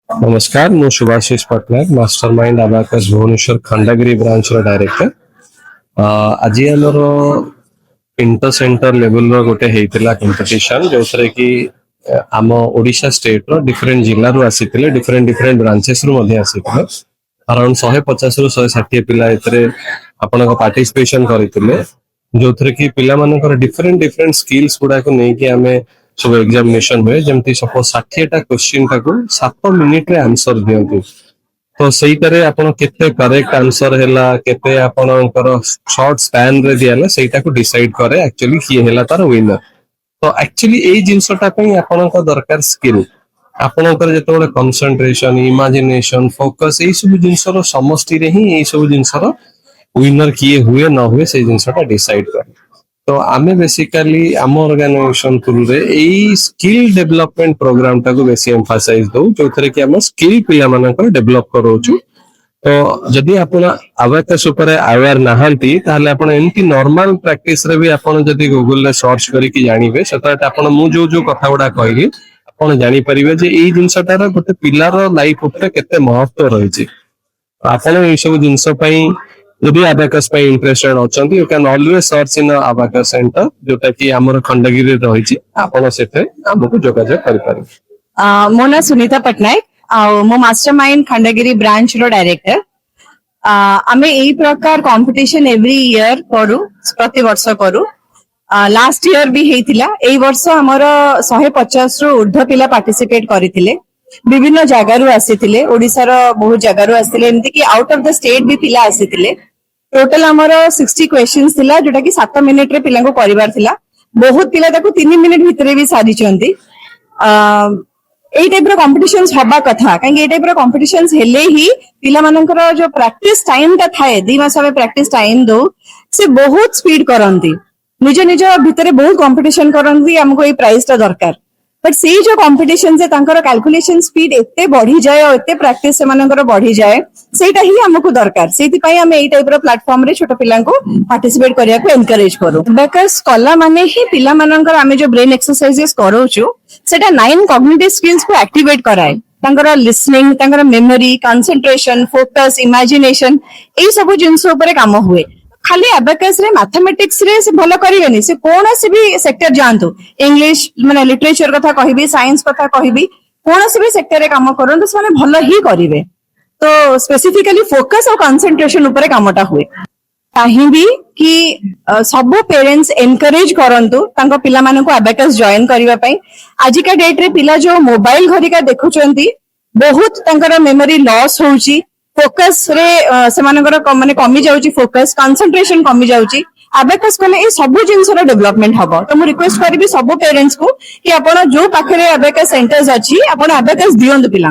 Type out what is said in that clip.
नमस्कार मु Subhashish Pattanayak mastermind abacus Bhubaneswar Khandagiri branch रो डायरेक्टर। आज आमर इंटर सेंटर लेवल रो गोटे हेतिला कंपटीशन जो कि आम ओडिशा स्टेट रो डिफरेंट जिल्ला रु आसीथिले डिफरेंट डिफरेंट ब्रांचेस रु मध्ये आसीथिले अराउंड 150 रु 160 पिला एतरे आपन पार्टिसिपेशन करथिले जो कि पिला मानकर डिफरेंट डिफरेंट स्किल्स गुडा को नै कि हमें सब एग्जामिनेशन हुए जमती सपोज 60टा क्वेश्चन टाको 7 मिनिट रे आंसर दियंतु तो सही तरह आपण केते करेक्ट आंसर हैला केते आपणकर शॉर्ट स्पैन रे दियाला सेटा को डिसाइड करे एक्चुअली की हैला तार विनर। तो एक्चुअली ए जिंसटा पई आपणक दरकार स्किल आपणकर जेतोले कंसंट्रेशन इमेजिनेशन फोकस ए सब जिंसर समष्टि रे ही ए सब जिंसर विनर किए हुए न हुए से जिंसटा डिसाइड करे। तो आमे बेसिकली आम ऑर्गेनाइजेशन थ्रू रे एई स्किल डेवलपमेंट प्रोग्राम टाको बेसी एम्फासाइज दउ जो थरे कि हम स्किल पिला मानकर डेवलप करोचु। तो जदि आपण अवेयरनेस ऊपर अवेयर नाहंती ताले आपण एंटी नॉर्मल प्रैक्टिस रे भी आपण जदि गूगल रे सर्च करी कि जानिबे सतत आपण मु जो जो कथा गुडा कहली आपण जानि परिबे जे एई जिंसटार गोटे पिलार लाइफ ऊपर केते महत्व रही छि। आपण ए सब जिंस पई यदि अबाकस पे इंटरेस्टेड अछंती you can always search in abacus centre जोटा कि हमर खंडगिरी रे रही छि आपण सेते हमकु जोगाजोग करि पारे। मो ना सुनीता पटनायक मो मास्टरमाइंड खंडगिरी ब्रांच रो डायरेक्टर। आमे एई प्रकार कंपटीशन एवरी ईयर करू प्रति वर्ष करू। लास्ट ईयर भी हेतिला एई वर्ष हमर 150 रु ऊर्ध्व पिला पार्टिसिपेट करिथिले विभिन्न जगारू आसीथिले ओडिसा रो बहुत जगारू आसीथिले एमति कि आउट ऑफ द स्टेट भी पिला आसीथिले। टोटल हमर 60 क्वेश्चंस थिला जोटा कि 7 मिनिट रे पिला को परिवार थिला बहुत पिला ताको 3 मिनिट भितरे भी सारी चंती। एई टाइप रो कॉम्पिटिशन्स हबा कथा काहे एई टाइप रो कॉम्पिटिशन्स हेले ही पिला मानकर जो प्रैक्टिस टाइम ता थाए 2 मास में प्रैक्टिस टाइम दो से बहुत स्पीड करंती निज निज भितरे बहुत कंपटीशन करंती हमको एई प्राइस ता दरकार बट से जो कंपटीशन से तांकर कैलकुलेशन स्पीड एते बढ़ी जाए और एते प्रैक्टिस से मानकर बढ़ी जाए सेटा ही हमको दरकार सेति पई हम एई टाइप रो प्लेटफॉर्म रे छोट पिलां को पार्टिसिपेट करिया को एनकरेज करू बिकॉज़ कला माने ही पिला मानकर हमें जो ब्रेन एक्सरसाइजेस करोचु सेटा 9 कॉग्निटिव स्किल्स को एक्टिवेट कराए तांकर लिसनिंग तांकर मेमोरी कंसंट्रेशन फोकस इमेजिनेशन एई सब जिंस ऊपर काम हुए। खाली अबाकस रे मैथमेटिक्स रे से भलो करिवेनी से कोन से भी सेक्टर जानतु इंग्लिश माने लिटरेचर कथा कहिबी साइंस कथा कहिबी कोन से भी सेक्टर रे काम करन से माने भलो ही करिवे। तो स्पेसिफिकली फोकस और कंसंट्रेशन ऊपर कामटा हुए चाहिबी कि सब पेरेंट्स एनकरेज करंतु तांको पिला माने को अबाकस जॉइन करिवा पई। आज का डेट रे पिला जो मोबाइल घरिका देखुचंती बहुत तांकर मेमोरी लॉस होउची फोकस रे सेमानकर माने कमी जाउची फोकस कंसंट्रेशन कमी जाउची अबाकस कले ए सब जिंस रो डेवलपमेंट हबो। तो मु रिक्वेस्ट करबी सब पेरेंट्स को कि आपण जो पाखरे अबाकस सेंटर्स अछि आपण अबाकस दियंतु पिला।